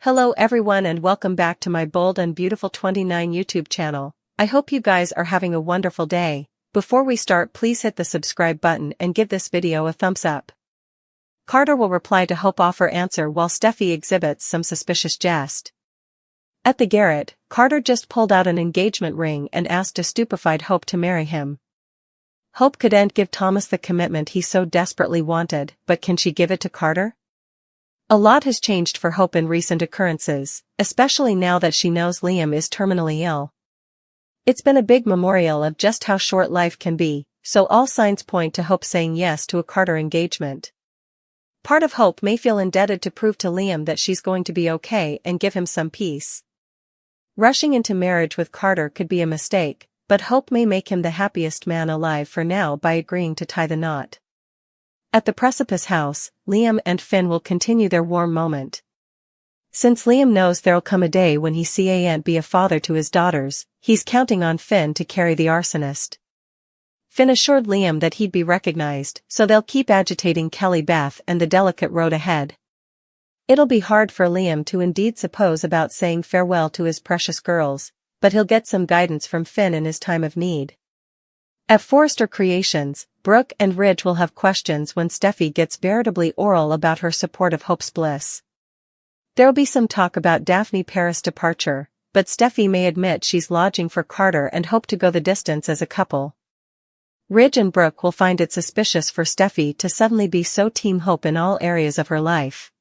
Hello everyone and welcome back to my Bold and Beautiful 29 YouTube channel. I hope you guys are having a wonderful day. Before we start, please hit the subscribe button and give this video a thumbs up. Carter will reply to Hope offer answer while Steffy exhibits some suspicious jest. At the garret, Carter just pulled out an engagement ring and asked a stupefied Hope to marry him. Hope couldn't give Thomas the commitment he so desperately wanted, but can she give it to Carter? A lot has changed for Hope in recent occurrences, especially now that she knows Liam is terminally ill. It's been a big memorial of just how short life can be, so all signs point to Hope saying yes to a Carter engagement. Part of Hope may feel indebted to prove to Liam that she's going to be okay and give him some peace. Rushing into marriage with Carter could be a mistake, but Hope may make him the happiest man alive for now by agreeing to tie the knot. At the Precipice house, Liam and Finn will continue their warm moment. Since Liam knows there'll come a day when he can't be a father to his daughters, he's counting on Finn to carry the arsonist. Finn assured Liam that he'd be recognized, so they'll keep agitating Kelly Beth and the delicate road ahead. It'll be hard for Liam to indeed suppose about saying farewell to his precious girls, but he'll get some guidance from Finn in his time of need. At Forrester Creations, Brooke and Ridge will have questions when Steffy gets veritably oral about her support of Hope's bliss. There'll be some talk about Daphne Paris' departure, but Steffy may admit she's lodging for Carter and hope to go the distance as a couple. Ridge and Brooke will find it suspicious for Steffy to suddenly be so Team Hope in all areas of her life.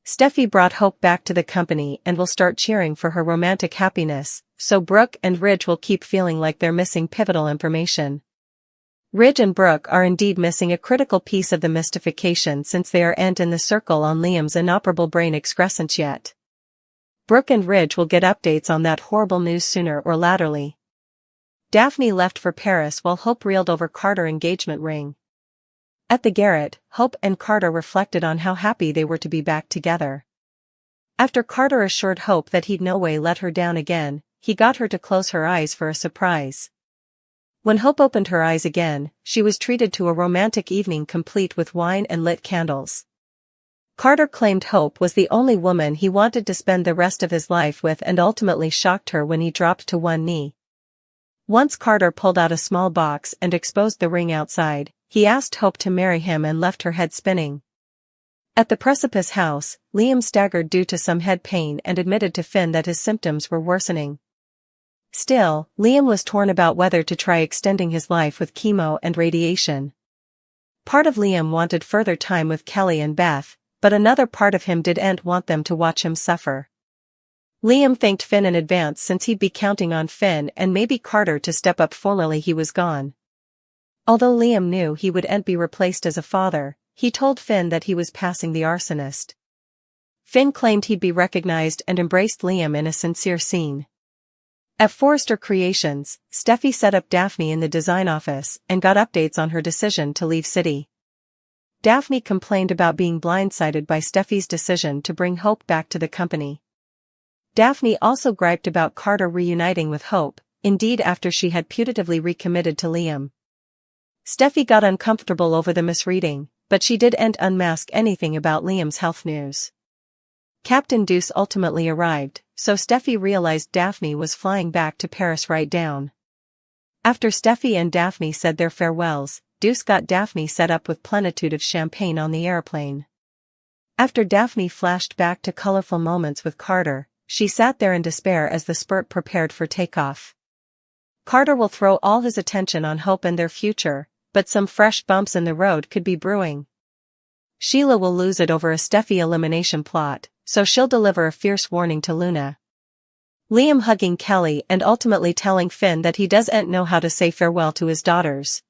Steffy brought Hope back to the company and will start cheering for her romantic happiness, so Brooke and Ridge will keep feeling like they're missing pivotal information. Ridge and Brooke are indeed missing a critical piece of the mystification since they aren't in the circle on Liam's inoperable brain excrescence yet. Brooke and Ridge will get updates on that horrible news sooner or laterly. Daphne left for Paris while Hope reeled over Carter's engagement ring. At the garret, Hope and Carter reflected on how happy they were to be back together. After Carter assured Hope that he'd no way let her down again, he got her to close her eyes for a surprise. When Hope opened her eyes again, she was treated to a romantic evening complete with wine and lit candles. Carter claimed Hope was the only woman he wanted to spend the rest of his life with and ultimately shocked her when he dropped to one knee. Once Carter pulled out a small box and exposed the ring outside, he asked Hope to marry him and left her head spinning. At the Precipice house, Liam staggered due to some head pain and admitted to Finn that his symptoms were worsening. Still, Liam was torn about whether to try extending his life with chemo and radiation. Part of Liam wanted further time with Kelly and Beth, but another part of him didn't want them to watch him suffer. Liam thanked Finn in advance since he'd be counting on Finn and maybe Carter to step up formally he was gone. Although Liam knew he wouldn't be replaced as a father, he told Finn that he was passing the arsonist. Finn claimed he'd be recognized and embraced Liam in a sincere scene. At Forrester Creations, Steffy set up Daphne in the design office and got updates on her decision to leave city. Daphne complained about being blindsided by Steffy's decision to bring Hope back to the company. Daphne also griped about Carter reuniting with Hope, indeed after she had putatively recommitted to Liam. Steffy got uncomfortable over the misreading, but she didn't unmask anything about Liam's health news. Captain Deuce ultimately arrived, so Steffy realized Daphne was flying back to Paris right down. After Steffy and Daphne said their farewells, Deuce got Daphne set up with plenitude of champagne on the airplane. After Daphne flashed back to colorful moments with Carter, she sat there in despair as the spurt prepared for takeoff. Carter will throw all his attention on Hope and their future, but some fresh bumps in the road could be brewing. Sheila will lose it over a Steffy elimination plot, so she'll deliver a fierce warning to Luna. Liam hugging Kelly and ultimately telling Finn that he doesn't know how to say farewell to his daughters.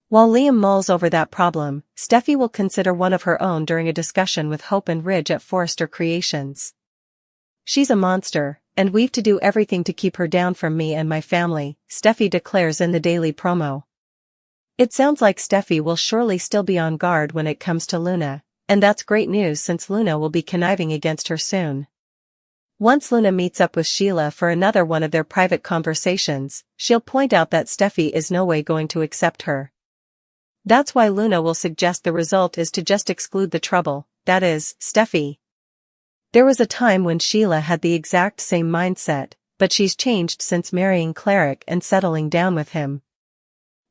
While Liam mulls over that problem, Steffy will consider one of her own during a discussion with Hope and Ridge at Forrester Creations. She's a monster, and we've to do everything to keep her down from me and my family, Steffy declares in the daily promo. It sounds like Steffy will surely still be on guard when it comes to Luna, and that's great news since Luna will be conniving against her soon. Once Luna meets up with Sheila for another one of their private conversations, she'll point out that Steffy is no way going to accept her. That's why Luna will suggest the result is to just exclude the trouble, that is, Steffy. There was a time when Sheila had the exact same mindset, but she's changed since marrying Cleric and settling down with him.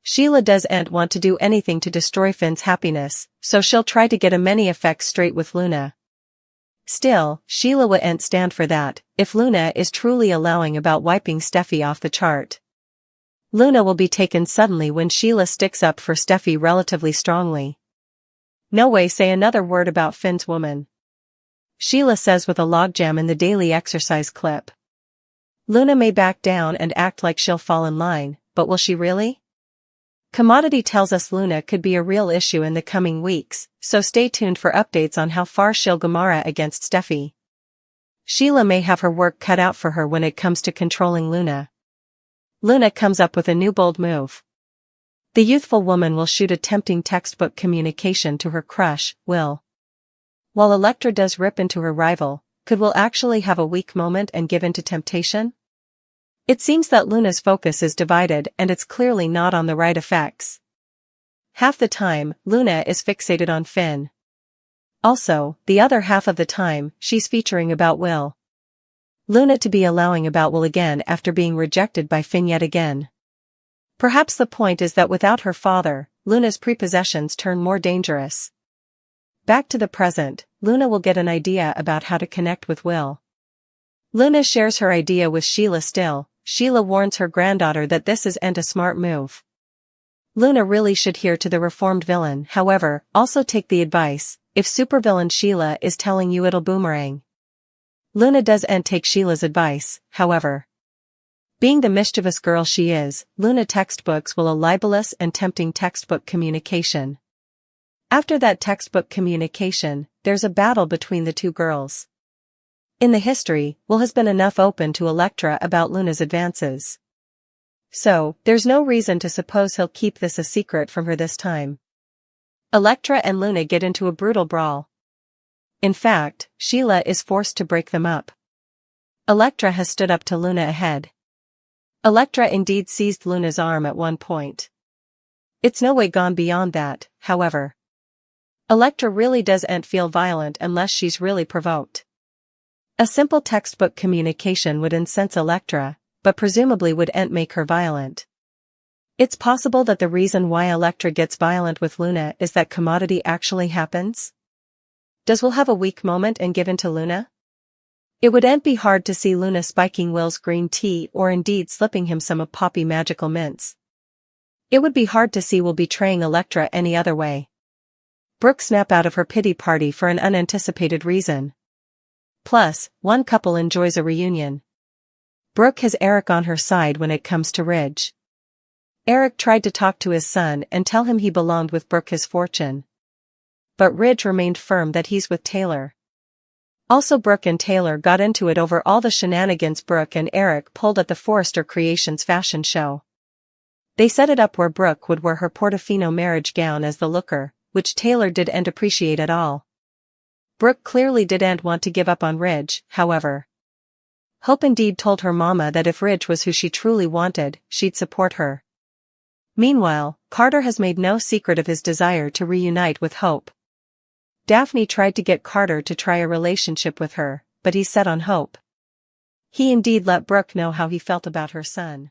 Sheila doesn't want to do anything to destroy Finn's happiness, so she'll try to get a many effects straight with Luna. Still, Sheila wouldn't stand for that, if Luna is truly allowing about wiping Steffy off the chart. Luna will be taken suddenly when Sheila sticks up for Steffy relatively strongly. No way say another word about Finn's woman, Sheila says with a logjam in the daily exercise clip. Luna may back down and act like she'll fall in line, but will she really? Commodity tells us Luna could be a real issue in the coming weeks, so stay tuned for updates on how far she'll go against Steffy. Sheila may have her work cut out for her when it comes to controlling Luna. Luna comes up with a new bold move. The youthful woman will shoot a tempting textbook communication to her crush, Will. While Elektra does rip into her rival, could Will actually have a weak moment and give in to temptation? It seems that Luna's focus is divided and it's clearly not on the right effects. Half the time, Luna is fixated on Finn. Also, the other half of the time, she's featuring about Will. Luna to be allowing about Will again after being rejected by Finn yet again. Perhaps the point is that without her father, Luna's prepossessions turn more dangerous. Back to the present, Luna will get an idea about how to connect with Will. Luna shares her idea with Sheila still. Sheila warns her granddaughter that this isn't a smart move. Luna really should hear to the reformed villain, however, also take the advice, if supervillain Sheila is telling you it'll boomerang. Luna doesn't take Sheila's advice, however. Being the mischievous girl she is, Luna textbooks will a libelous and tempting textbook communication. After that textbook communication, there's a battle between the two girls. In the history, Will has been enough open to Elektra about Luna's advances. So, there's no reason to suppose he'll keep this a secret from her this time. Elektra and Luna get into a brutal brawl. In fact, Sheila is forced to break them up. Elektra has stood up to Luna ahead. Elektra indeed seized Luna's arm at one point. It's no way gone beyond that, however. Elektra really doesn't feel violent unless she's really provoked. A simple textbook communication would incense Elektra, but presumably wouldn't make her violent. It's possible that the reason why Elektra gets violent with Luna is that commodity actually happens. Does Will have a weak moment and give in to Luna? It wouldn't be hard to see Luna spiking Will's green tea or indeed slipping him some of Poppy magical mints. It would be hard to see Will betraying Elektra any other way. Brooke snap out of her pity party for an unanticipated reason. Plus, one couple enjoys a reunion. Brooke has Eric on her side when it comes to Ridge. Eric tried to talk to his son and tell him he belonged with Brooke his fortune. But Ridge remained firm that he's with Taylor. Also Brooke and Taylor got into it over all the shenanigans Brooke and Eric pulled at the Forrester Creations fashion show. They set it up where Brooke would wear her Portofino marriage gown as the looker, which Taylor didn't appreciate at all. Brooke clearly didn't want to give up on Ridge, however. Hope indeed told her mama that if Ridge was who she truly wanted, she'd support her. Meanwhile, Carter has made no secret of his desire to reunite with Hope. Daphne tried to get Carter to try a relationship with her, but he set on Hope. He indeed let Brooke know how he felt about her son.